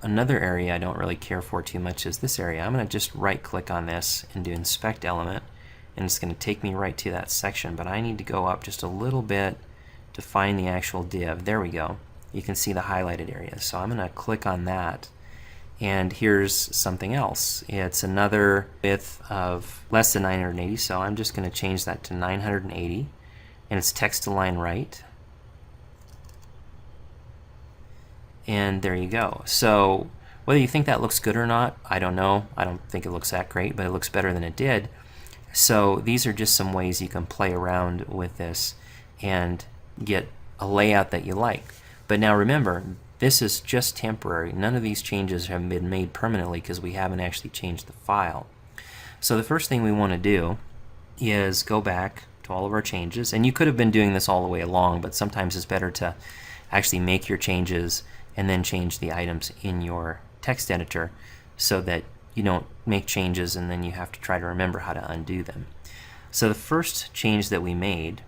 another area I don't really care for too much is this area. I'm going to just right click on this and do inspect element, and it's going to take me right to that section, but I need to go up just a little bit to find the actual div. There we go. You can see the highlighted area. So I'm going to click on that, and here's something else. It's another width of less than 980, so I'm just going to change that to 980, and it's text align right. And there you go. So whether you think that looks good or not, I don't know. I don't think it looks that great, but it looks better than it did. So these are just some ways you can play around with this and get a layout that you like. But now remember, this is just temporary. None of these changes have been made permanently because we haven't actually changed the file. So the first thing we want to do is go back to all of our changes. And you could have been doing this all the way along, but sometimes it's better to actually make your changes and then change the items in your text editor so that you don't make changes and then you have to try to remember how to undo them. So the first change that we made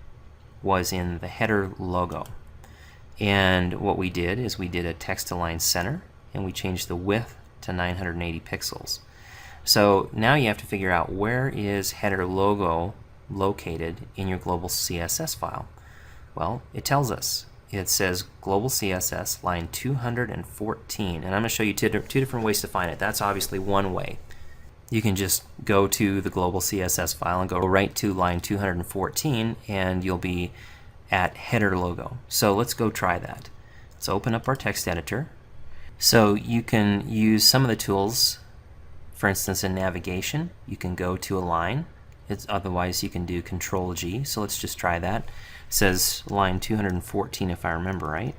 was in the header logo. And what we did is we did a text align center, and we changed the width to 980 pixels. So now you have to figure out, where is header logo located in your global CSS file? Well, it tells us. It says global CSS line 214, and I'm going to show you two different ways to find it. That's obviously one way. You can just go to the global CSS file and go right to line 214, and you'll be at header logo. So let's go try that. Let's open up our text editor. So you can use some of the tools. For instance, in navigation, you can go to a line. Otherwise, you can do Control G. So let's just try that. It says line 214 if I remember right.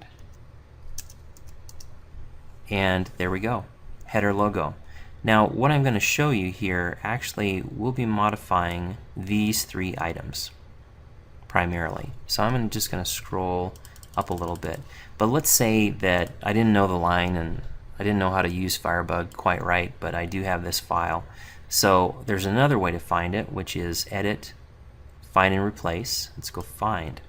And there we go, header logo. Now what I'm going to show you here, actually we'll be modifying these three items primarily. So I'm just going to scroll up a little bit. But let's say that I didn't know the line and I didn't know how to use Firebug quite right, but I do have this file. So there's another way to find it, which is Edit, Find and Replace. Let's go Find.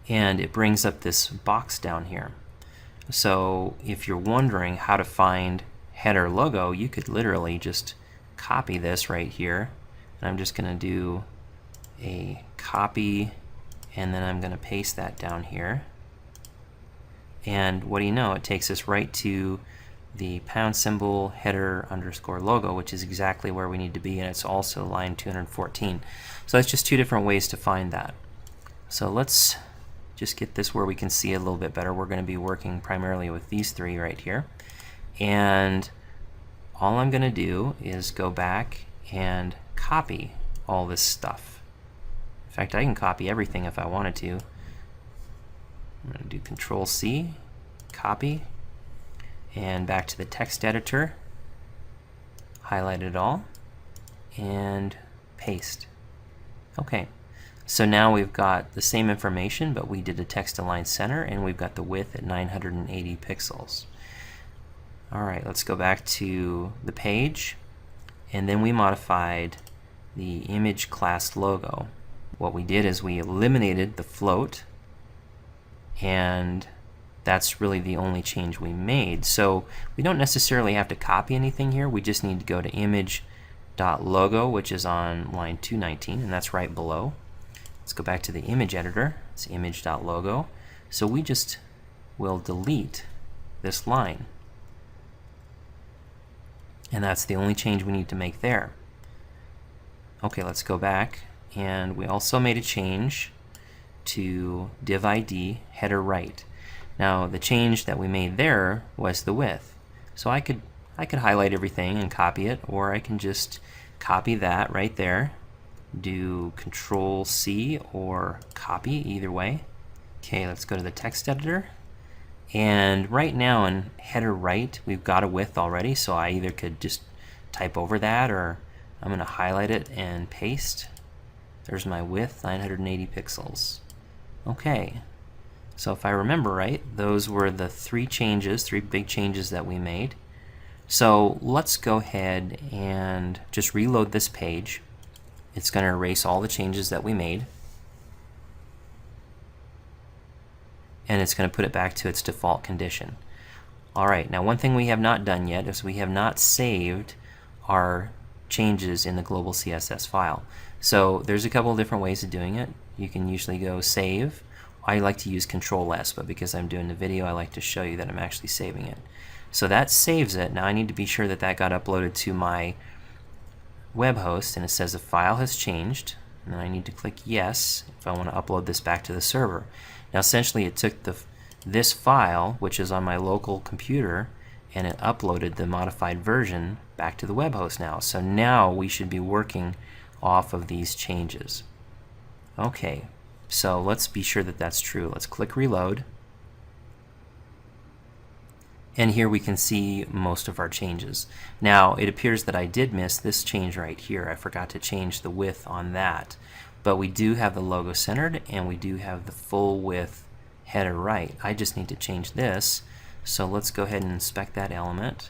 And it brings up this box down here. So if you're wondering how to find header logo, you could literally just copy this right here. And I'm just going to do a copy, and then I'm going to paste that down here. And what do you know? It takes us right to the pound symbol header underscore logo, which is exactly where we need to be, and it's also line 214. So that's just two different ways to find that. So let's just get this where we can see it a little bit better. We're going to be working primarily with these three right here. And all I'm going to do is go back and copy all this stuff. In fact, I can copy everything if I wanted to. I'm going to do Control C, copy, and back to the text editor, highlight it all, and paste. Okay, so now we've got the same information, but we did a text align center, and we've got the width at 980 pixels. All right, let's go back to the page, and then we modified the image class logo. What we did is we eliminated the float, and that's really the only change we made. So we don't necessarily have to copy anything here. We just need to go to image.logo, which is on line 219, and that's right below. Let's go back to the image editor. It's image.logo. So we just will delete this line. And that's the only change we need to make there. Okay, let's go back. And we also made a change to div ID header right. Now the change that we made there was the width. So I could highlight everything and copy it, or I can just copy that right there, do Control C or copy, either way. Okay, let's go to the text editor. And right now in header right, we've got a width already, so I either could just type over that, or I'm going to highlight it and paste. There's my width, 980 pixels. Okay, so if I remember right, those were the three big changes that we made. So let's go ahead and just reload this page. It's going to erase all the changes that we made, and it's going to put it back to its default condition. Alright, now one thing we have not done yet is we have not saved our changes in the global CSS file. So there's a couple of different ways of doing it. You can usually go save. I like to use Control S, but because I'm doing the video, I like to show you that I'm actually saving it. So that saves it. Now I need to be sure that that got uploaded to my web host, and it says the file has changed. And then I need to click yes if I want to upload this back to the server. Now essentially it took this file, which is on my local computer, and it uploaded the modified version back to the web host now. So now we should be working off of these changes. Okay, so let's be sure that that's true. Let's click reload. And here we can see most of our changes. Now it appears that I did miss this change right here. I forgot to change the width on that. But we do have the logo centered, and we do have the full width header right. I just need to change this. So let's go ahead and inspect that element.